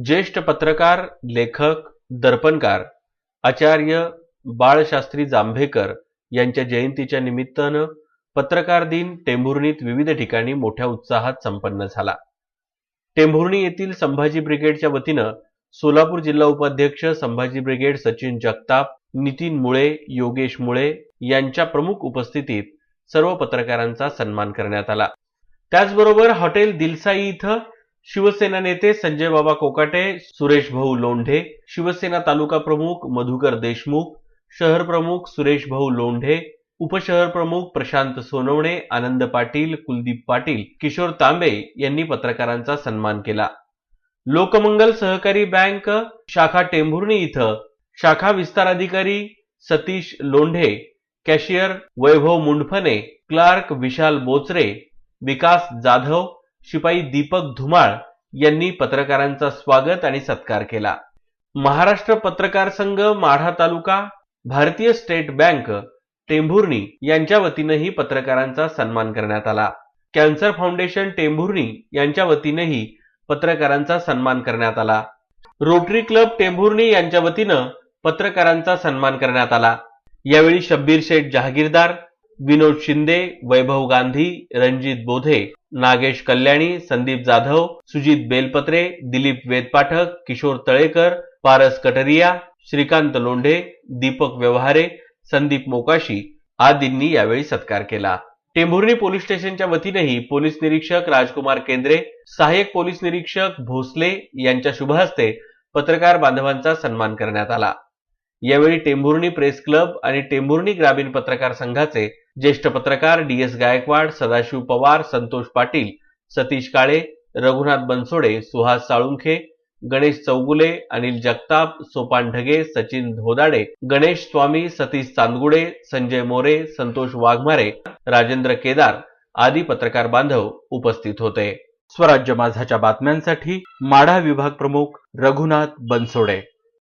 ज्येष्ठ पत्रकार, लेखक, दर्पणकार आचार्य बाळशास्त्री जांभेकर यांच्या जयंतीच्या निमित्तानं पत्रकार दिन टेंभुर्णीत विविध ठिकाणी मोठ्या उत्साहात संपन्न झाला। टेंभुर्णी येथील संभाजी ब्रिगेडच्या वतीनं सोलापूर जिल्हा उपाध्यक्ष संभाजी ब्रिगेड सचिन जगताप, नितीन मुळे, योगेश मुळे यांच्या प्रमुख उपस्थितीत सर्व पत्रकारांचा सन्मान करण्यात आला। त्याचबरोबर हॉटेल दिलसाई इथं शिवसेना नेते संजय बाबा कोकाटे, सुरेश भाऊ लोंढे, शिवसेना तालुका प्रमुख मधुकर देशमुख, शहर प्रमुख सुरेश भाऊ लोंढे, उपशहर प्रमुख प्रशांत सोनवणे, आनंद पाटील, कुलदीप पाटील, किशोर तांबे यांनी पत्रकारांचा सन्मान केला। लोकमंगल सहकारी बँक शाखा टेंभुर्णी इथं शाखा विस्तार अधिकारी सतीश लोंढे, कॅशियर वैभव मुंडफने, क्लार्क विशाल बोचरे, विकास जाधव, शिपाई दीपक धुमाळ यांनी पत्रकारांचा स्वागत आणि सत्कार केला। महाराष्ट्र पत्रकार संघ माढा तालुका, भारतीय स्टेट बँक टेंभुर्णी यांच्या वतीनंही पत्रकारांचा सन्मान करण्यात आला। कॅन्सर फाउंडेशन टेंभुर्णी यांच्या वतीनंही पत्रकारांचा सन्मान करण्यात आला। रोटरी क्लब टेंभुर्णी यांच्या वतीनं पत्रकारांचा सन्मान करण्यात आला। यावेळी शब्बीर शेठ जहागीरदार, विनोद शिंदे, वैभव गांधी, रणजित बोधे, नागेश कल्याणी, संदीप जाधव, सुजित बेलपत्रे, दिलीप वेदपाठक, किशोर तळेकर, पारस कटरिया, श्रीकांत लोंढे, दीपक व्यवहारे, संदीप मोकाशी आदींनी यावेळी सत्कार केला। टेंभुर्णी पोलीस स्टेशनच्या वतीनेही पोलीस निरीक्षक राजकुमार केंद्रे, सहाय्यक पोलीस निरीक्षक भोसले यांच्या शुभ हस्ते पत्रकार बांधवांचा सन्मान करण्यात आला। यावेळी टेंभुर्णी प्रेस क्लब आणि टेंभुर्णी ग्रामीण पत्रकार संघाचे ज्येष्ठ पत्रकार डी.एस. गायकवाड, सदाशिव पवार, संतोष पाटील, सतीश काळे, रघुनाथ बनसोडे, सुहास साळुंखे, गणेश चौगुले, अनिल जगताप, सोपान ढगे, सचिन धोदाडे, गणेश स्वामी, सतीश चांदगुडे, संजय मोरे, संतोष वाघमारे, राजेंद्र केदार आदी पत्रकार बांधव उपस्थित होते। स्वराज्य माझाच्या बातम्यांसाठी माढा विभाग प्रमुख रघुनाथ बनसोडे।